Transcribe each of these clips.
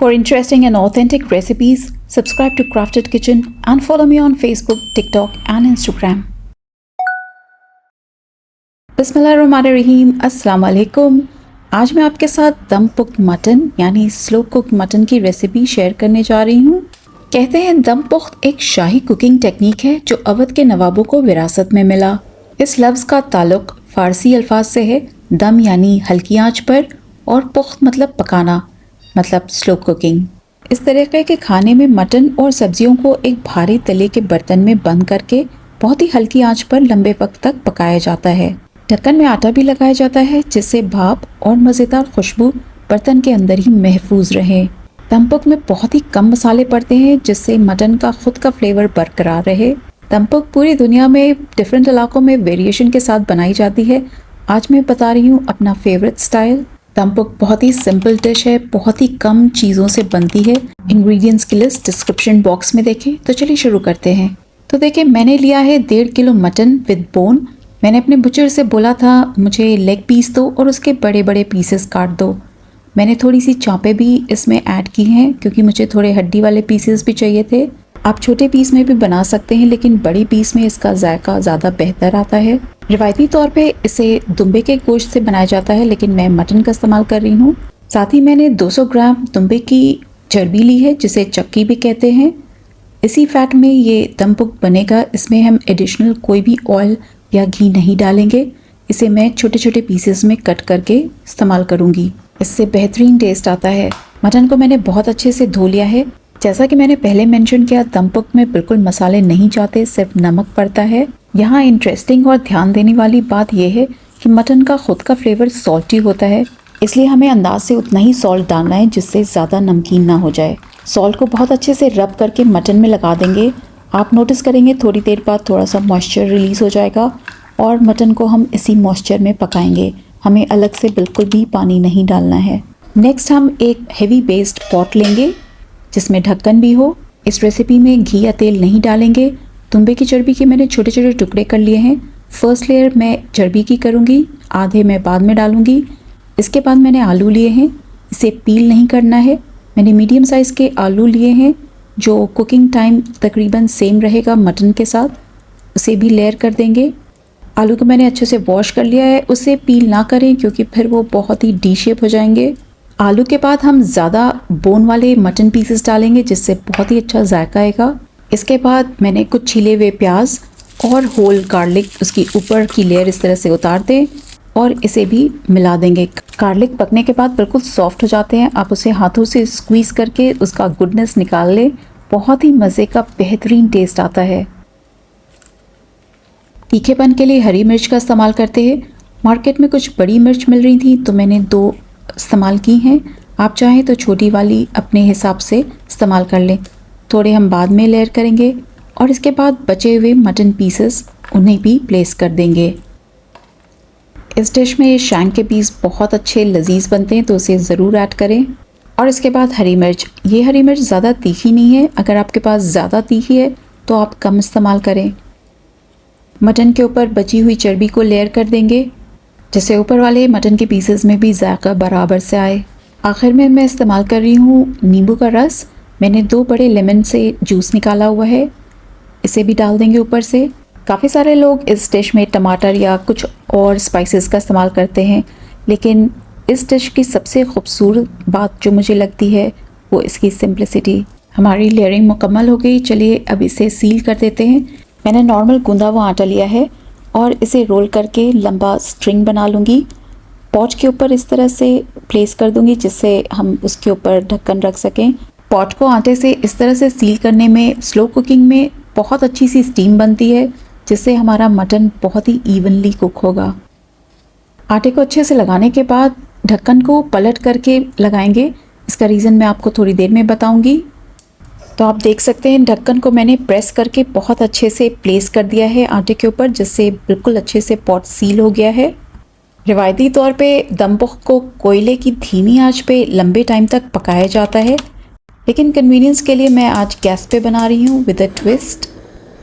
For interesting and authentic recipes, subscribe to Crafted Kitchen and follow me on Facebook, TikTok and Instagram. बिस्मिल्लाहिर्रहमानिर्रहीम, अस्सलाम वालेकुम। आज मैं आपके साथ दम पुख्त मटन यानी स्लो कुक मटन की रेसिपी शेयर करने जा रही हूँ। कहते हैं दम पुख्त एक शाही कुकिंग टेक्निक है जो अवध के नवाबों को विरासत में मिला। इस लफ्ज़ का ताल्लुक फ़ारसी अल्फाज से है। दम यानी हल्की आंच पर और पुख्त मतलब पकाना, मतलब स्लो कुकिंग। इस तरीके के खाने में मटन और सब्जियों को एक भारी तले के बर्तन में बंद करके बहुत ही हल्की आंच पर लंबे वक्त तक पकाया जाता है। ढक्कन में आटा भी लगाया जाता है जिससे भाप और मज़ेदार खुशबू बर्तन के अंदर ही महफूज रहे। दम पुख्त में बहुत ही कम मसाले पड़ते हैं जिससे मटन का खुद का फ्लेवर बरकरार रहे। दम पुख्त पूरी दुनिया में डिफरेंट इलाकों में वेरिएशन के साथ बनाई जाती है। आज मैं बता रही हूँ अपना फेवरेट स्टाइल। दम पुख्त बहुत ही सिंपल डिश है, बहुत ही कम चीज़ों से बनती है। इंग्रेडिएंट्स की लिस्ट डिस्क्रिप्शन बॉक्स में देखें। तो चलिए शुरू करते हैं। तो देखिए, मैंने लिया है 1.5 किलो मटन विद बोन। मैंने अपने बुचर से बोला था मुझे लेग पीस दो और उसके बड़े बड़े पीसेस काट दो। मैंने थोड़ी सी चाँपें भी इसमें ऐड की हैं क्योंकि मुझे थोड़े हड्डी वाले पीसेस भी चाहिए थे। आप छोटे पीस में भी बना सकते हैं लेकिन बड़ी पीस में इसका जायका ज़्यादा बेहतर आता है। रिवायती तौर पे इसे दुम्बे के गोश्त से बनाया जाता है लेकिन मैं मटन का इस्तेमाल कर रही हूँ। साथ ही मैंने 200 ग्राम दुम्बे की चर्बी ली है जिसे चक्की भी कहते हैं। इसी फैट में ये दम पुख्त बनेगा। इसमें हम एडिशनल कोई भी ऑयल या घी नहीं डालेंगे। इसे मैं छोटे छोटे पीसेस में कट करके इस्तेमाल करूँगी। इससे बेहतरीन टेस्ट आता है। मटन को मैंने बहुत अच्छे से धो लिया है। जैसा कि मैंने पहले मेंशन किया, दम पुख्त में बिल्कुल मसाले नहीं जाते, सिर्फ नमक पड़ता है। यहाँ इंटरेस्टिंग और ध्यान देने वाली बात यह है कि मटन का खुद का फ्लेवर सॉल्टी होता है, इसलिए हमें अंदाज से उतना ही सॉल्ट डालना है जिससे ज़्यादा नमकीन ना हो जाए। सॉल्ट को बहुत अच्छे से रब करके मटन में लगा देंगे। आप नोटिस करेंगे थोड़ी देर बाद थोड़ा सा मॉइस्चर रिलीज़ हो जाएगा और मटन को हम इसी मॉइस्चर में पकाएंगे। हमें अलग से बिल्कुल भी पानी नहीं डालना है। नेक्स्ट हम एक हेवी बेस्ड पॉट लेंगे जिसमें ढक्कन भी हो। इस रेसिपी में घी या तेल नहीं डालेंगे। दुम्बे की चर्बी के मैंने छोटे छोटे टुकड़े कर लिए हैं। फर्स्ट लेयर मैं चर्बी की करूँगी, आधे मैं बाद में डालूँगी। इसके बाद मैंने आलू लिए हैं, इसे पील नहीं करना है। मैंने मीडियम साइज़ के आलू लिए हैं जो कुकिंग टाइम तकरीबन सेम रहेगा मटन के साथ। उसे भी लेयर कर देंगे। आलू को मैंने अच्छे से वॉश कर लिया है। उसे पील ना करें क्योंकि फिर वो बहुत ही डी शेप हो जाएंगे। आलू के बाद हम ज़्यादा बोन वाले मटन पीसेस डालेंगे जिससे बहुत ही अच्छा जायका आएगा। इसके बाद मैंने कुछ छिले हुए प्याज और होल गार्लिक उसकी ऊपर की लेयर इस तरह से उतार दें और इसे भी मिला देंगे। गार्लिक पकने के बाद बिल्कुल सॉफ्ट हो जाते हैं। आप उसे हाथों से स्क्वीज़ करके उसका गुडनेस निकाल लें। बहुत ही मज़े का बेहतरीन टेस्ट आता है। तीखेपन के लिए हरी मिर्च का इस्तेमाल करते हैं। मार्केट में कुछ बड़ी मिर्च मिल रही थी तो मैंने 2 इस्तेमाल की हैं। आप चाहें तो छोटी वाली अपने हिसाब से इस्तेमाल कर लें। थोड़े हम बाद में लेयर करेंगे और इसके बाद बचे हुए मटन पीसेस उन्हें भी प्लेस कर देंगे। इस डिश में ये शैंक के पीस बहुत अच्छे लजीज बनते हैं तो उसे ज़रूर ऐड करें। और इसके बाद हरी मिर्च। ये हरी मिर्च ज़्यादा तीखी नहीं है। अगर आपके पास ज़्यादा तीखी है तो आप कम इस्तेमाल करें। मटन के ऊपर बची हुई चर्बी को लेयर कर देंगे जिससे ऊपर वाले मटन के पीसेस में भी जायका बराबर से आए। आखिर में मैं इस्तेमाल कर रही हूँ नींबू का रस। मैंने 2 बड़े लेमन से जूस निकाला हुआ है, इसे भी डाल देंगे ऊपर से। काफ़ी सारे लोग इस डिश में टमाटर या कुछ और स्पाइसेस का इस्तेमाल करते हैं लेकिन इस डिश की सबसे खूबसूरत बात जो मुझे लगती है वो इसकी सिंप्लिसिटी। हमारी लेयरिंग मुकम्मल हो गई। चलिए अब इसे सील कर देते हैं। मैंने नॉर्मल गूंदा हुआ आटा लिया है और इसे रोल करके लंबा स्ट्रिंग बना लूँगी। पॉट के ऊपर इस तरह से प्लेस कर दूँगी जिससे हम उसके ऊपर ढक्कन रख सकें। पॉट को आटे से इस तरह से सील करने में स्लो कुकिंग में बहुत अच्छी सी स्टीम बनती है जिससे हमारा मटन बहुत ही इवनली कुक होगा। आटे को अच्छे से लगाने के बाद ढक्कन को पलट करके लगाएंगे। इसका रीज़न मैं आपको थोड़ी देर में बताऊँगी। तो आप देख सकते हैं ढक्कन को मैंने प्रेस करके बहुत अच्छे से प्लेस कर दिया है आटे के ऊपर जिससे बिल्कुल अच्छे से पॉट सील हो गया है। रिवायती तौर पे दम पुख्त को कोयले की धीमी आंच पे लंबे टाइम तक पकाया जाता है लेकिन कन्वीनियंस के लिए मैं आज गैस पे बना रही हूँ विद अ ट्विस्ट।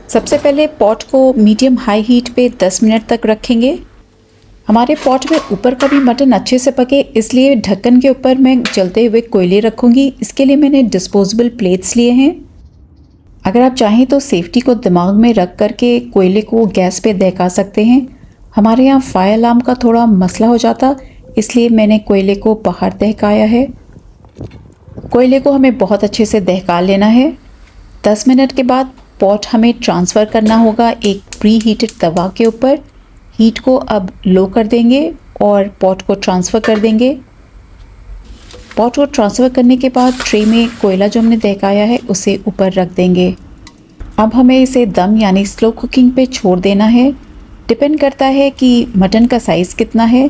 सबसे पहले पॉट को मीडियम हाई हीट पे 10 मिनट तक रखेंगे। हमारे पॉट में ऊपर का भी मटन अच्छे से पके, इसलिए ढक्कन के ऊपर मैं जलते हुए कोयले रखूँगी। इसके लिए मैंने डिस्पोजेबल प्लेट्स लिए हैं। अगर आप चाहें तो सेफ्टी को दिमाग में रख करके कोयले को गैस पे दहका सकते हैं। हमारे यहाँ फायर अलार्म का थोड़ा मसला हो जाता, इसलिए मैंने कोयले को बाहर दहकाया है। कोयले को हमें बहुत अच्छे से दहका लेना है। 10 मिनट के बाद पॉट हमें ट्रांसफ़र करना होगा एक प्री हीटेड तवा के ऊपर। हीट को अब लो कर देंगे और पॉट को ट्रांसफ़र कर देंगे। पॉट को ट्रांसफ़र करने के बाद ट्रे में कोयला जो हमने दहकाया है उसे ऊपर रख देंगे। अब हमें इसे दम यानी स्लो कुकिंग पे छोड़ देना है। डिपेंड करता है कि मटन का साइज़ कितना है।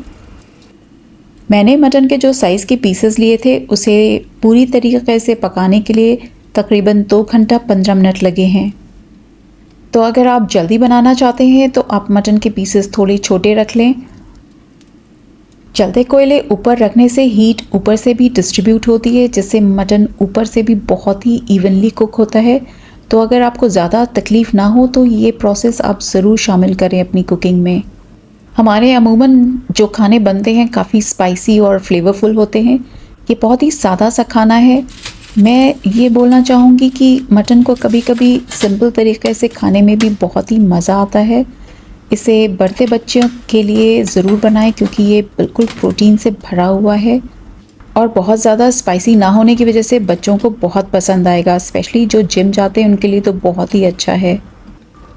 मैंने मटन के जो साइज़ के पीसेस लिए थे उसे पूरी तरीके से पकाने के लिए तकरीबन 2 घंटा 15 मिनट लगे हैं। तो अगर आप जल्दी बनाना चाहते हैं तो आप मटन के पीसेस थोड़े छोटे रख लें। जलते कोयले ऊपर रखने से हीट ऊपर से भी डिस्ट्रीब्यूट होती है, जिससे मटन ऊपर से भी बहुत ही इवनली कुक होता है। तो अगर आपको ज़्यादा तकलीफ़ ना हो तो ये प्रोसेस आप ज़रूर शामिल करें अपनी कुकिंग में। हमारे अमूमन जो खाने बनते हैं काफ़ी स्पाइसी और फ्लेवरफुल होते हैं। ये बहुत ही सादा सा खाना है। मैं ये बोलना चाहूँगी कि मटन को कभी कभी सिंपल तरीके से खाने में भी बहुत ही मज़ा आता है। इसे बढ़ते बच्चों के लिए ज़रूर बनाएं, क्योंकि ये बिल्कुल प्रोटीन से भरा हुआ है और बहुत ज़्यादा स्पाइसी ना होने की वजह से बच्चों को बहुत पसंद आएगा। स्पेशली जो जिम जाते हैं उनके लिए तो बहुत ही अच्छा है।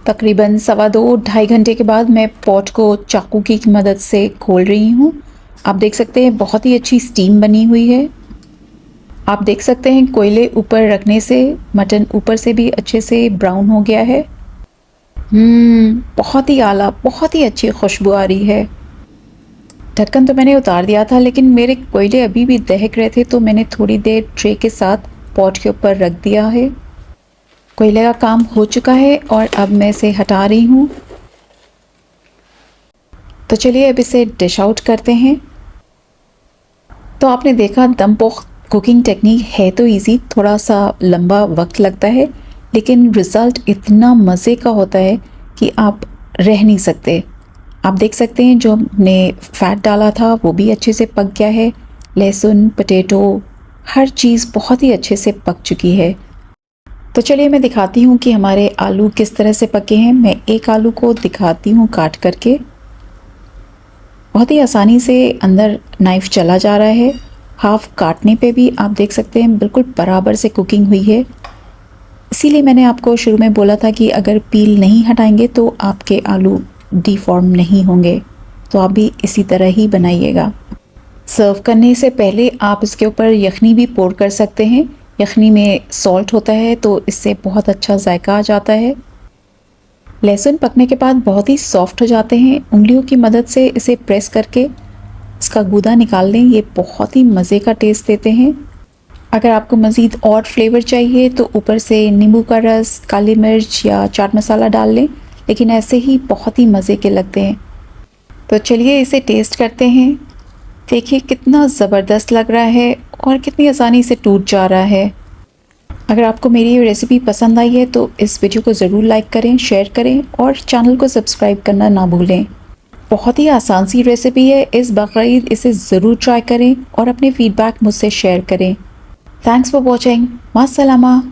तकरीबन 2.25 घंटे के बाद मैं पॉट को चाकू की मदद से खोल रही हूँ। आप देख सकते हैं बहुत ही अच्छी स्टीम बनी हुई है। आप देख सकते हैं कोयले ऊपर रखने से मटन ऊपर से भी अच्छे से ब्राउन हो गया है। बहुत ही आला, बहुत ही अच्छी खुशबू आ रही है। ढक्कन तो मैंने उतार दिया था, लेकिन मेरे कोयले अभी भी दहक रहे थे, तो मैंने थोड़ी देर ट्रे के साथ पॉट के ऊपर रख दिया है। कोयले का काम हो चुका है और अब मैं इसे हटा रही हूँ। तो चलिए अब इसे डिश आउट करते हैं। तो आपने देखा दम पोख कुकिंग टेक्निक है तो इजी, थोड़ा सा लंबा वक्त लगता है, लेकिन रिज़ल्ट इतना मज़े का होता है कि आप रह नहीं सकते। आप देख सकते हैं जो हमने फ़ैट डाला था वो भी अच्छे से पक गया है। लहसुन, पोटैटो, हर चीज़ बहुत ही अच्छे से पक चुकी है। तो चलिए मैं दिखाती हूँ कि हमारे आलू किस तरह से पके हैं। मैं एक आलू को दिखाती हूँ काट करके। बहुत ही आसानी से अंदर नाइफ़ चला जा रहा है। हाफ काटने पे भी आप देख सकते हैं बिल्कुल बराबर से कुकिंग हुई है। इसीलिए मैंने आपको शुरू में बोला था कि अगर पील नहीं हटाएंगे तो आपके आलू डिफॉर्म नहीं होंगे। तो आप भी इसी तरह ही बनाइएगा। सर्व करने से पहले आप इसके ऊपर यखनी भी पोर कर सकते हैं। यखनी में सॉल्ट होता है तो इससे बहुत अच्छा जायका आ जाता है। लहसुन पकने के बाद बहुत ही सॉफ्ट हो जाते हैं। उंगलियों की मदद से इसे प्रेस करके इसका गूदा निकाल लें। ये बहुत ही मज़े का टेस्ट देते हैं। अगर आपको मज़ीद और फ्लेवर चाहिए तो ऊपर से नींबू का रस, काली मिर्च या चाट मसाला डाल लें, लेकिन ऐसे ही बहुत ही मज़े के लगते हैं। तो चलिए इसे टेस्ट करते हैं। देखिए कितना ज़बरदस्त लग रहा है और कितनी आसानी से टूट जा रहा है। अगर आपको मेरी ये रेसिपी पसंद आई है तो इस वीडियो को ज़रूर लाइक करें, शेयर करें और चैनल को सब्सक्राइब करना ना भूलें। बहुत ही आसान सी रेसिपी है। इस बकरीद इसे ज़रूर ट्राई करें और अपने फीडबैक मुझसे शेयर करें। Thanks for watching. मास्सलामा।